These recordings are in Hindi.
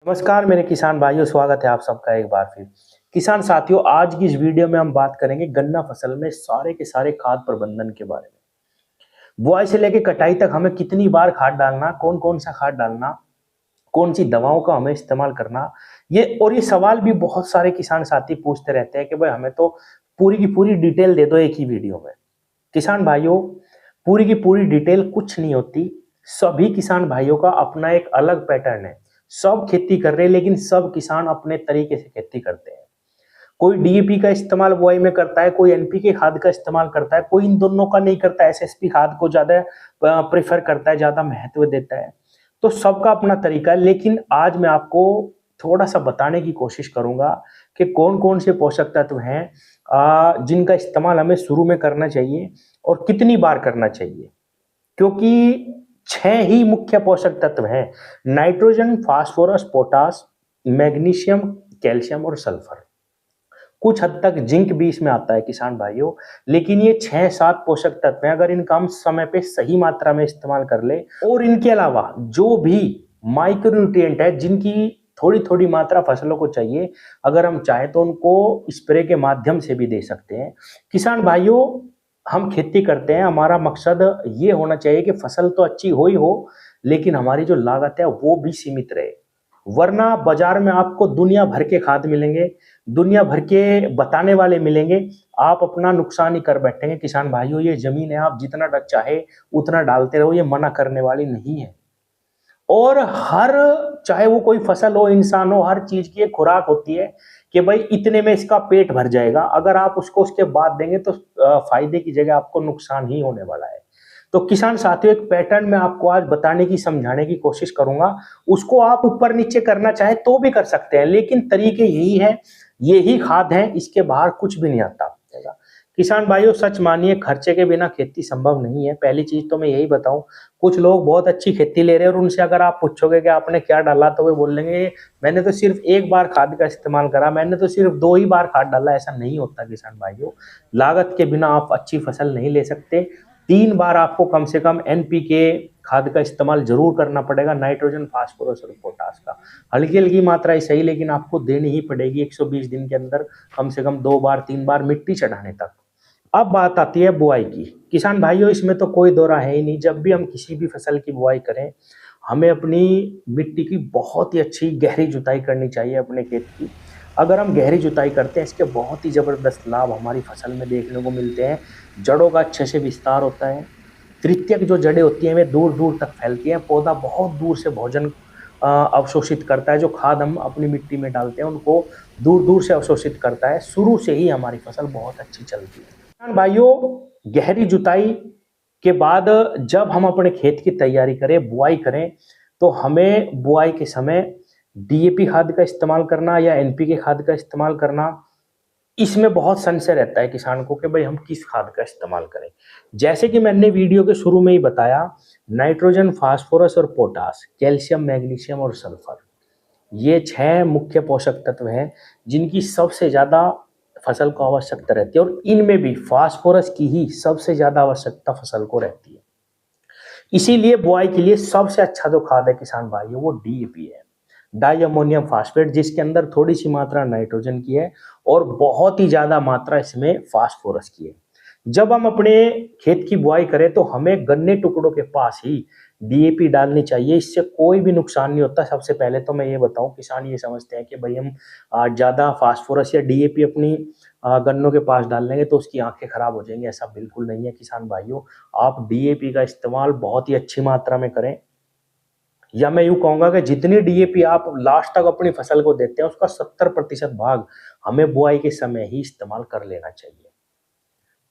नमस्कार मेरे किसान भाइयों, स्वागत है आप सबका एक बार फिर। किसान साथियों, आज की इस वीडियो में हम बात करेंगे गन्ना फसल में सारे के सारे खाद प्रबंधन के बारे में। बुआई से लेके कटाई तक हमें कितनी बार खाद डालना, कौन कौन सा खाद डालना, कौन सी दवाओं का हमें इस्तेमाल करना, ये सवाल भी बहुत सारे किसान साथी पूछते रहते हैं कि भाई हमें तो पूरी की पूरी डिटेल दे दो एक ही वीडियो में। किसान भाइयों, पूरी की पूरी डिटेल कुछ नहीं होती। सभी किसान भाइयों का अपना एक अलग पैटर्न है। सब खेती कर रहे हैं, लेकिन सब किसान अपने तरीके से खेती करते हैं। कोई डीएपी का इस्तेमाल बुआई में करता है, कोई एनपीके खाद का इस्तेमाल करता है, कोई इन दोनों का नहीं करता, एसएसपी खाद को ज्यादा प्रेफर करता है, ज्यादा महत्व देता है। तो सबका अपना तरीका है, लेकिन आज मैं आपको थोड़ा सा बताने की कोशिश करूंगा कि कौन कौन से पोषक तत्व हैं जिनका इस्तेमाल हमें शुरू में करना चाहिए और कितनी बार करना चाहिए। क्योंकि 6 ही मुख्य पोषक तत्व हैं: nitrogen, phosphorus, potash, magnesium, calcium और सल्फर। कुछ हद तक जिंक भी इसमें आता है किसान भाइयों, लेकिन ये 6-7 पोषक तत्व हैं। अगर इनका हम समय पे सही मात्रा में इस्तेमाल कर ले, और इनके अलावा जो भी माइक्रोन्यूट्रिएंट है जिनकी थोड़ी थोड़ी मात्रा फसलों को चाहिए, अगर हम चाहें तो उनको स्प्रे के माध्यम से भी दे सकते हैं। किसान भाइयों, हम खेती करते हैं, हमारा मकसद ये होना चाहिए कि फसल तो अच्छी हो ही हो, लेकिन हमारी जो लागत है वो भी सीमित रहे। वरना बाजार में आपको दुनिया भर के खाद मिलेंगे, दुनिया भर के बताने वाले मिलेंगे, आप अपना नुकसान ही कर बैठेंगे। किसान भाइयों, ये जमीन है, आप जितना चाहे उतना डालते रहो, ये मना करने वाली नहीं है। और हर, चाहे वो कोई फसल हो, इंसान हो, हर चीज की एक खुराक होती है कि भाई इतने में इसका पेट भर जाएगा। अगर आप उसको उसके बाद देंगे तो फायदे की जगह आपको नुकसान ही होने वाला है। तो किसान साथियों, एक पैटर्न मैं आपको आज बताने की, समझाने की कोशिश करूंगा। उसको आप ऊपर नीचे करना चाहे तो भी कर सकते हैं, लेकिन तरीके यही है, यही खाद है, इसके बाहर कुछ भी नहीं आता। किसान भाइयों, सच मानिए, खर्चे के बिना खेती संभव नहीं है। पहली चीज तो मैं यही बताऊं, कुछ लोग बहुत अच्छी खेती ले रहे हैं और उनसे अगर आप पूछोगे कि आपने क्या डाला, तो वे बोलेंगे मैंने तो सिर्फ एक बार खाद का इस्तेमाल करा, मैंने तो सिर्फ 2 ही बार खाद डाला। ऐसा नहीं होता किसान भाइयों। लागत के बिना आप अच्छी फसल नहीं ले सकते। 3 बार आपको कम से कम एनपीके खाद का इस्तेमाल जरूर करना पड़ेगा, नाइट्रोजन, फास्फोरस और पोटास का। हल्की हल्की मात्रा ही सही, लेकिन आपको देनी ही पड़ेगी 120 दिन के अंदर कम से कम 2 बार 3 बार मिट्टी चढ़ाने तक। अब बात आती है बुआई की। किसान भाइयों, इसमें तो कोई दो राह है ही नहीं। जब भी हम किसी भी फसल की बुआई करें, हमें अपनी मिट्टी की बहुत ही अच्छी गहरी जुताई करनी चाहिए अपने खेत की। अगर हम गहरी जुताई करते हैं, इसके बहुत ही ज़बरदस्त लाभ हमारी फसल में देखने को मिलते हैं। जड़ों का अच्छे से विस्तार होता है। तृतीयक जो जड़ें होती हैं वे दूर दूर तक फैलती हैं। पौधा बहुत दूर से भोजन अवशोषित करता है। जो खाद हम अपनी मिट्टी में डालते हैं उनको दूर दूर से अवशोषित करता है। शुरू से ही हमारी फसल बहुत अच्छी चलती है। किसान भाइयों, गहरी जुताई के बाद जब हम अपने खेत की तैयारी करें, बुआई करें, तो हमें बुआई के समय डीएपी खाद का इस्तेमाल करना या एनपीके खाद का इस्तेमाल करना, इसमें बहुत संशय रहता है किसान को कि भाई हम किस खाद का इस्तेमाल करें। जैसे कि मैंने वीडियो के शुरू में ही बताया, नाइट्रोजन, फास्फोरस और पोटास, कैल्शियम, मैग्नीशियम और सल्फर, ये 6 मुख्य पोषक तत्व हैं जिनकी सबसे ज्यादा फसल को आवश्यकता रहती है, और इनमें भी फास्फोरस की ही सबसे ज्यादा आवश्यकता फसल को रहती है। इसीलिए बुआई के लिए सबसे अच्छा जो खाद है किसान भाइयों, वो डीएपी है, डाई अमोनियम फास्फेट, जिसके अंदर थोड़ी सी मात्रा नाइट्रोजन की है और बहुत ही ज्यादा मात्रा इसमें फास्फोरस की है। जब हम अपने खेत की बुआई करें तो हमें गन्ने टुकड़ों के पास ही डीएपी डालनी चाहिए। इससे कोई भी नुकसान नहीं होता। सबसे पहले तो मैं ये बताऊं, किसान ये समझते हैं कि भाई हम ज्यादा फास्फोरस या डीएपी अपनी गन्नों के पास डाल लेंगे तो उसकी आंखें खराब हो जाएंगी। ऐसा बिल्कुल नहीं है किसान भाइयों। आप डीएपी का इस्तेमाल बहुत ही अच्छी मात्रा में करें, या मैं यूं कहूंगा कि जितनी डीएपी आप लास्ट तक अपनी फसल को देते हैं, उसका 70% भाग हमें बुआई के समय ही इस्तेमाल कर लेना चाहिए।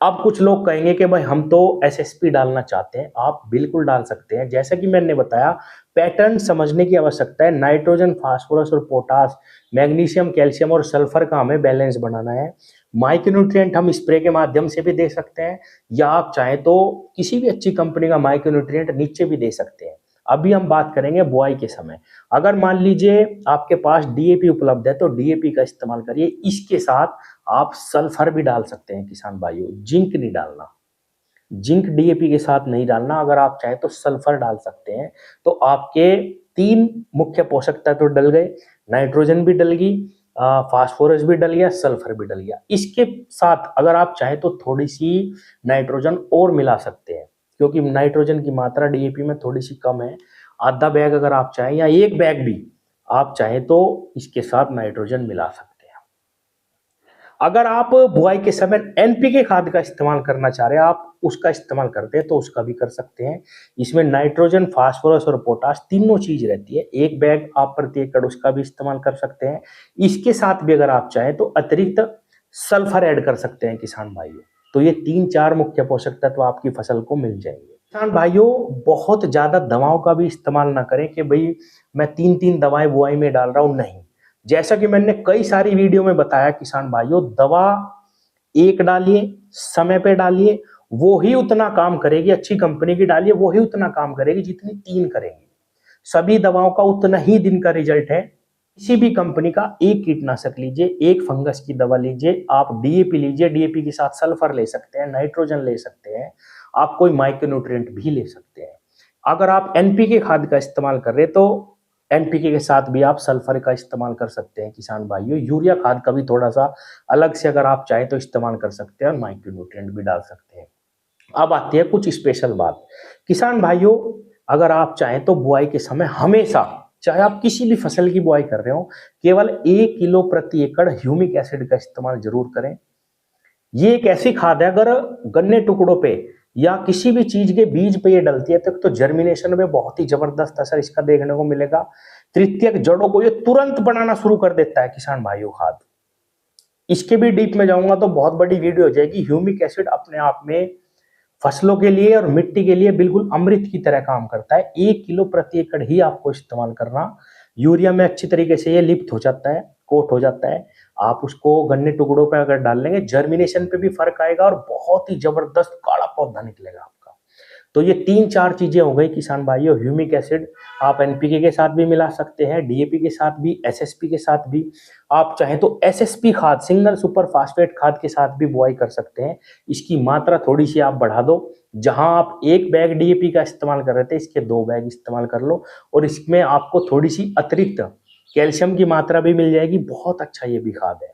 अब कुछ लोग कहेंगे कि भाई हम तो एसएसपी डालना चाहते हैं। आप बिल्कुल डाल सकते हैं। जैसा कि मैंने बताया, पैटर्न समझने की आवश्यकता है। नाइट्रोजन, फास्फोरस और पोटास, मैग्नीशियम, कैल्शियम और सल्फर का हमें बैलेंस बनाना है। माइक्रोन्यूट्रिएंट हम स्प्रे के माध्यम से भी दे सकते हैं, या आप चाहें तो किसी भी अच्छी कंपनी का माइक्रोन्यूट्रिएंट नीचे भी दे सकते हैं। अभी हम बात करेंगे बुआई के समय। अगर मान लीजिए आपके पास डीएपी उपलब्ध है तो डीएपी का इस्तेमाल करिए। इसके साथ आप सल्फर भी डाल सकते हैं किसान भाइयों, जिंक नहीं डालना। जिंक डीएपी के साथ नहीं डालना। अगर आप चाहें तो सल्फर डाल सकते हैं। तो आपके तीन मुख्य पोषक तत्व डल गए, नाइट्रोजन भी डल गई, फास्फोरस भी डल गया, सल्फर भी डल गया। इसके साथ अगर आप चाहें तो थोड़ी सी नाइट्रोजन और मिला सकते हैं, क्योंकि नाइट्रोजन की मात्रा डीएपी में थोड़ी सी कम है। आधा बैग अगर आप चाहें या एक बैग भी आप चाहें तो इसके साथ नाइट्रोजन मिला सकते हैं। अगर आप बुआई के समय एनपीके खाद का इस्तेमाल करना चाह रहे हैं, आप उसका इस्तेमाल करते हैं तो उसका भी कर सकते हैं। इसमें नाइट्रोजन, फास्फोरस और पोटाश तीनों चीज रहती है। एक बैग आप प्रति एकड़ उसका भी इस्तेमाल कर सकते हैं। इसके साथ भी अगर आप चाहें तो अतिरिक्त सल्फर ऐड कर सकते हैं किसान भाइयों। तो ये 3-4 मुख्य पोषक तत्व आपकी फसल को मिल जाएंगे। किसान भाइयों, बहुत ज्यादा दवाओं का भी इस्तेमाल ना करें कि भाई मैं 3-3 दवाएं बुआई में डाल रहा हूं, नहीं। जैसा कि मैंने कई सारी वीडियो में बताया किसान भाइयों, दवा एक डालिए, समय पे डालिए, वो ही उतना काम करेगी। अच्छी कंपनी की डालिए, वो ही उतना काम करेगी जितनी 3 करेगी। सभी दवाओं का उतना ही दिन का रिजल्ट है। किसी भी कंपनी का एक कीटनाशक लीजिए, एक फंगस की दवा लीजिए, आप डीएपी लीजिए, डीएपी के साथ सल्फर ले सकते हैं, नाइट्रोजन ले सकते हैं, आप कोई माइक्रोन्यूट्रिएंट भी ले सकते हैं। अगर आप एनपीके खाद का इस्तेमाल कर रहे हैं तो एनपीके के साथ भी आप सल्फर का इस्तेमाल कर सकते हैं किसान भाइयों। यूरिया खाद का भी थोड़ा सा अलग से अगर आप चाहें तो इस्तेमाल कर सकते हैं और माइक्रोन्यूट्रिएंट भी डाल सकते हैं। अब आती है कुछ स्पेशल बात। किसान भाइयों, अगर आप चाहें तो बुआई के समय हमेशा, चाहे आप किसी भी फसल की बुआई कर रहे हो, केवल 1 किलो प्रति एकड़ ह्यूमिक एसिड का इस्तेमाल जरूर करें। ये एक ऐसी खाद है, अगर गन्ने टुकड़ों पे या किसी भी चीज के बीज पे ये डलती है तो जर्मिनेशन में बहुत ही जबरदस्त असर इसका देखने को मिलेगा। तृतीयक जड़ों को ये तुरंत बनाना शुरू कर देता है किसान भाइयों खाद। इसके भी डीप में जाऊंगा तो बहुत बड़ी वीडियो हो जाएगी। ह्यूमिक एसिड अपने आप में फसलों के लिए और मिट्टी के लिए बिल्कुल अमृत की तरह काम करता है। 1 किलो प्रति एकड़ ही आपको इस्तेमाल करना। यूरिया में अच्छी तरीके से ये लिप्त हो जाता है, कोट हो जाता है। आप उसको गन्ने टुकड़ों पे अगर डाल लेंगे, जर्मिनेशन पे भी फर्क आएगा और बहुत ही जबरदस्त काला पौधा निकलेगा आपका। तो ये 3-4 चीजें हो गई किसान भाइयों। ह्यूमिक एसिड आप एनपीके के साथ भी मिला सकते हैं, डीएपी के साथ भी, एसएसपी के साथ भी। आप चाहें तो एसएसपी खाद, सिंगल सुपर फास्फेट खाद के साथ भी बुआई कर सकते हैं। इसकी मात्रा थोड़ी सी आप बढ़ा दो। जहां आप 1 बैग डीएपी का इस्तेमाल कर रहे थे, इसके 2 बैग इस्तेमाल कर लो और इसमें आपको थोड़ी सी अतिरिक्त कैल्शियम की मात्रा भी मिल जाएगी। बहुत अच्छा ये भी खाद है।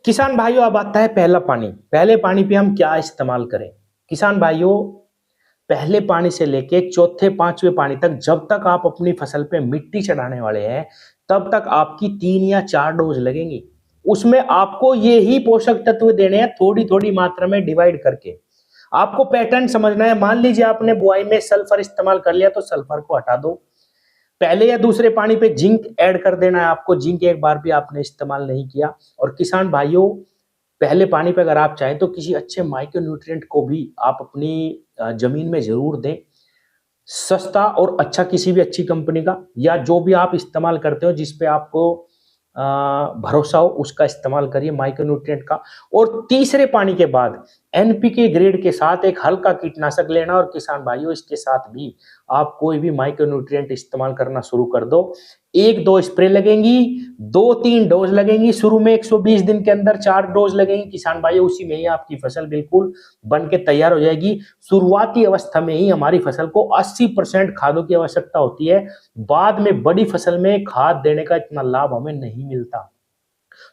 किसान भाइयों, अब आता है पहला पानी। पहले पानी पे हम क्या इस्तेमाल करें? किसान भाइयों, पहले पानी से लेके चौथे 5वें पानी तक, जब तक आप अपनी फसल पे मिट्टी चढ़ाने वाले हैं, तब तक आपकी 3 या 4 डोज लगेंगी। उसमें आपको ये ही पोषक तत्व देने हैं, थोड़ी थोड़ी मात्रा में डिवाइड करके। आपको पैटर्न समझना है। मान लीजिए आपने बुआई में सल्फर इस्तेमाल कर लिया तो सल्फर को हटा दो। पहले या दूसरे पानी पे जिंक ऐड कर देना है आपको। जिंक एक बार भी आपने इस्तेमाल नहीं किया। और किसान भाइयों, पहले पानी पे अगर आप चाहें तो किसी अच्छे माइक्रो न्यूट्रिएंट को भी आप अपनी जमीन में जरूर दें। सस्ता और अच्छा किसी भी अच्छी कंपनी का, या जो भी आप इस्तेमाल करते हो जिसपे आपको भरोसा हो, उसका इस्तेमाल करिए माइक्रो न्यूट्रिएंट का। और तीसरे पानी के बाद एनपीके ग्रेड के साथ एक हल्का कीटनाशक लेना। और किसान भाइयों, इसके साथ भी आप कोई भी माइक्रो न्यूट्रिएंट इस्तेमाल करना शुरू कर दो। 1-2 स्प्रे लगेंगी, 2-3 डोज लगेंगी। शुरू में 120 दिन के अंदर 4 डोज लगेंगी किसान भाइयों। उसी में ही आपकी फसल बिल्कुल बन के तैयार हो जाएगी। शुरुआती अवस्था में ही हमारी फसल को 80% खादों की आवश्यकता होती है। बाद में बड़ी फसल में खाद देने का इतना लाभ हमें नहीं मिलता।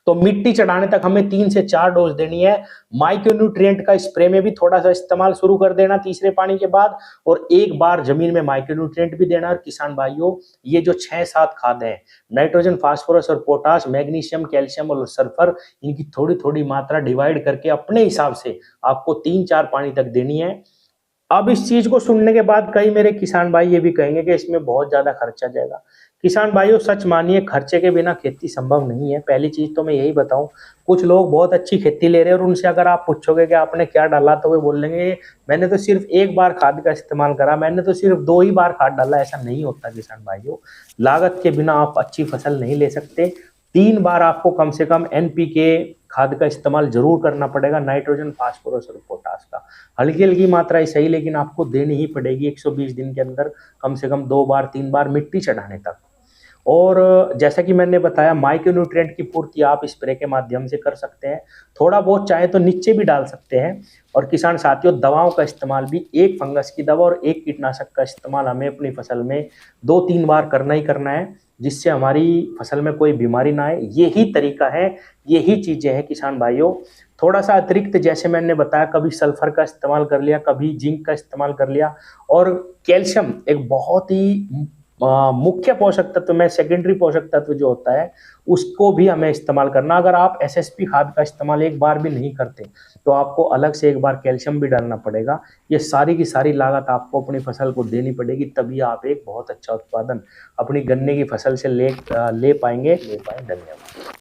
तो मिट्टी चढ़ाने तक हमें 3 से 4 डोज देनी है। माइक्रो न्यूट्रिएंट का स्प्रे में भी थोड़ा सा इस्तेमाल शुरू कर देना तीसरे पानी के बाद, और एक बार जमीन में माइक्रो न्यूट्रिएंट भी देना। और किसान भाइयों, ये जो 6-7 खाद हैं, नाइट्रोजन, फास्फोरस और पोटाश, मैग्नीशियम, कैल्शियम और सल्फर, इनकी थोड़ी थोड़ी मात्रा डिवाइड करके अपने हिसाब से आपको 3-4 पानी तक देनी है। अब इस चीज को सुनने के बाद कई मेरे किसान भाई ये भी कहेंगे कि इसमें बहुत ज्यादा खर्चा जाएगा। किसान भाइयों, सच मानिए, खर्चे के बिना खेती संभव नहीं है। पहली चीज तो मैं यही बताऊं, कुछ लोग बहुत अच्छी खेती ले रहे हैं और उनसे अगर आप पूछोगे कि आपने क्या डाला तो वे बोलेंगे मैंने तो सिर्फ 1 बार खाद का इस्तेमाल करा, मैंने तो सिर्फ 2 ही बार खाद डाला। ऐसा नहीं होता किसान भाइयों। लागत के बिना आप अच्छी फसल नहीं ले सकते। 3 बार आपको कम से कम एनपीके खाद का इस्तेमाल जरूर करना पड़ेगा, नाइट्रोजन, फास्फोरस और पोटाश का। हल्की हल्की मात्रा ही सही, लेकिन आपको देनी ही पड़ेगी 120 दिन के अंदर कम से कम 2 बार 3 बार मिट्टी चढ़ाने तक। और जैसा कि मैंने बताया, माइक्रो न्यूट्रिएंट की पूर्ति आप स्प्रे के माध्यम से कर सकते हैं, थोड़ा बहुत चाहे तो नीचे भी डाल सकते हैं। और किसान साथियों, दवाओं का इस्तेमाल भी, एक फंगस की दवा और एक कीटनाशक का इस्तेमाल हमें अपनी फसल में 2-3 बार करना ही करना है, जिससे हमारी फसल में कोई बीमारी ना आए। यही तरीका है, यही चीजें हैं किसान भाइयों। थोड़ा सा अतिरिक्त, जैसे मैंने बताया, कभी सल्फर का इस्तेमाल कर लिया, कभी जिंक का इस्तेमाल कर लिया। और कैल्शियम एक बहुत ही मुख्य पोषक तत्व में सेकेंडरी पोषक तत्व जो होता है, उसको भी हमें इस्तेमाल करना। अगर आप एसएसपी खाद का इस्तेमाल एक बार भी नहीं करते, तो आपको अलग से एक बार कैल्शियम भी डालना पड़ेगा। ये सारी की सारी लागत आपको अपनी फसल को देनी पड़ेगी, तभी आप एक बहुत अच्छा उत्पादन अपनी गन्ने की फसल से ले पाएंगे। धन्यवाद।